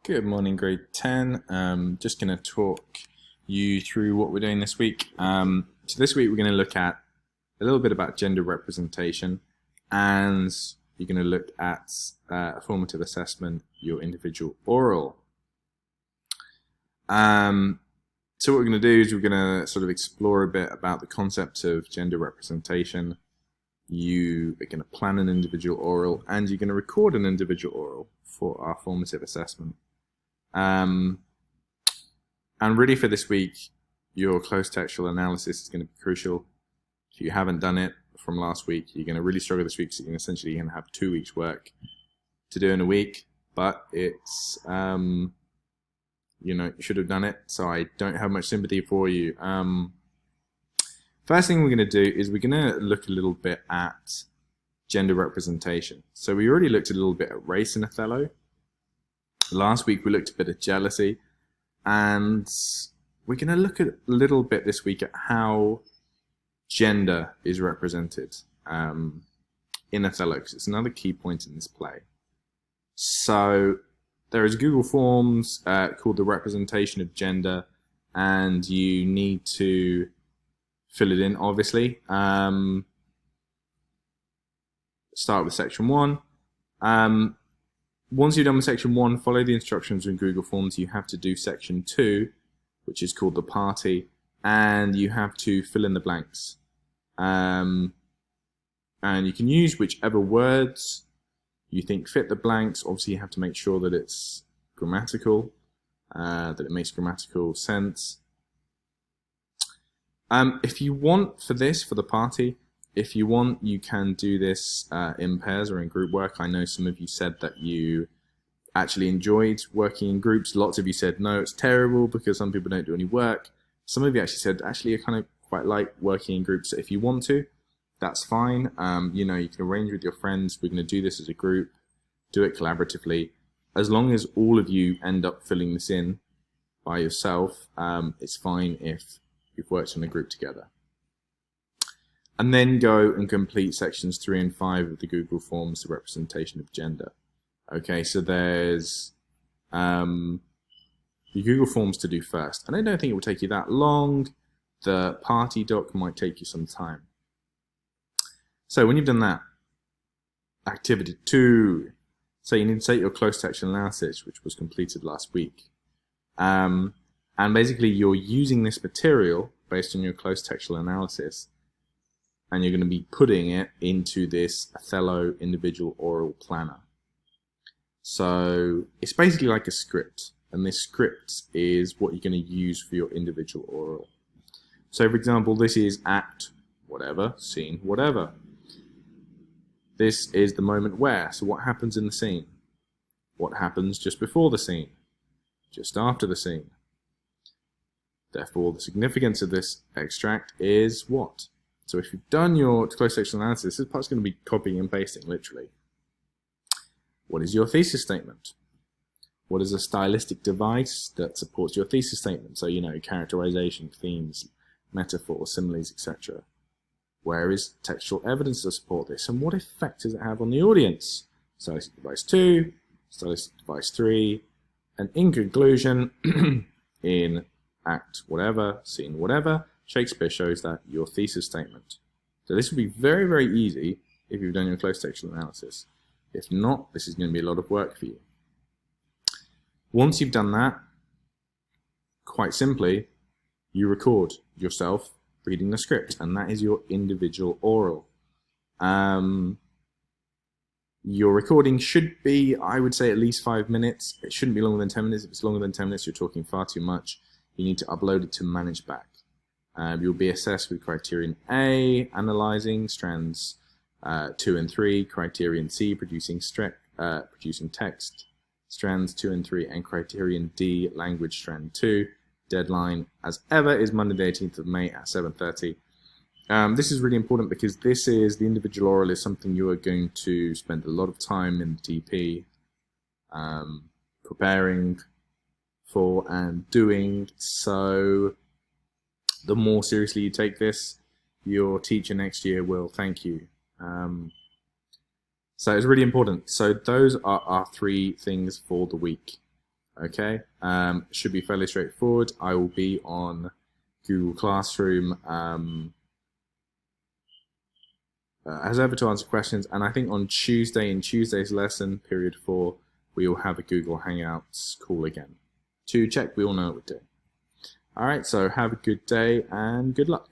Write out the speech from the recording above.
Good morning, grade 10. Just going to talk you through what we're doing this week. So this week we're going to look at a little bit about gender representation, and you're going to look at formative assessment, your individual oral. So what we're going to do is we're going to sort of explore a bit about the concept of gender representation. You are going to plan an individual oral, and you're going to record an individual oral for our formative assessment. And really for this week, your close textual analysis is going to be crucial. If you haven't done it from last week, you're going to really struggle this week, so you're essentially going to have 2 weeks work to do in a week, but it's, you should have done it, so I don't have much sympathy for you. First thing we're going to do is we're going to look a little bit at gender representation. So we already looked a little bit at race in Othello. Last week we looked a bit at jealousy, and we're going to look at a little bit this week at how gender is represented in Othello, because it's another key point in this play. So there is Google Forms called the representation of gender, and you need to fill it in, obviously. Start with section 1. Once you've done with section 1, follow the instructions in Google Forms. You have to do section 2, which is called the party, and you have to fill in the blanks. And you can use whichever words you think fit the blanks. Obviously, you have to make sure that it's grammatical, that it makes grammatical sense. If you want for the party, if you want, you can do this in pairs or in group work. I know some of you said that you actually enjoyed working in groups. Lots of you said, no, it's terrible because some people don't do any work. Some of you actually said, actually, I kind of quite like working in groups. So if you want to, that's fine. You can arrange with your friends. We're going to do this as a group, do it collaboratively. As long as all of you end up filling this in by yourself, it's fine if you've worked in a group together. And then go and complete sections 3 and 5 of the Google Forms, the representation of gender. Okay, so there's the Google Forms to do first. And I don't think it will take you that long. The party doc might take you some time. So when you've done that, activity 2. So you need to take your close textual analysis, which was completed last week. And basically you're using this material based on your close textual analysis, and you're going to be putting it into this Othello individual oral planner. So it's basically like a script, and this script is what you're going to use for your individual oral. So for example, this is act whatever, scene whatever. This is the moment where, so what happens in the scene? What happens just before the scene? Just after the scene? Therefore, the significance of this extract is what? So if you've done your close textual analysis, this part's going to be copying and pasting, literally. What is your thesis statement? What is a stylistic device that supports your thesis statement? So, characterization, themes, metaphors, similes, etc. Where is textual evidence to support this? And what effect does it have on the audience? Stylistic device 2, stylistic device 3, and in conclusion, in act whatever, scene whatever, Shakespeare shows that your thesis statement. So this will be very, very easy if you've done your close textual analysis. If not, this is going to be a lot of work for you. Once you've done that, quite simply, you record yourself reading the script, and that is your individual oral. Your recording should be, I would say, at least 5 minutes. It shouldn't be longer than 10 minutes. If it's longer than 10 minutes, you're talking far too much. You need to upload it to ManageBack. You'll be assessed with criterion A, analyzing strands 2 and 3, criterion C, producing text, strands 2 and 3, and criterion D, language strand 2. Deadline, as ever, is Monday the 18th of May at 7:30. This is really important because this is, the individual oral is something you are going to spend a lot of time in the DP preparing for and doing. So the more seriously you take this, your teacher next year will thank you. So it's really important. So those are our 3 things for the week. Okay, should be fairly straightforward. I will be on Google Classroom as ever to answer questions, and I think on Tuesday, in Tuesday's lesson, period 4, we will have a Google Hangouts call again to check we all know what we're doing. All right, so have a good day and good luck.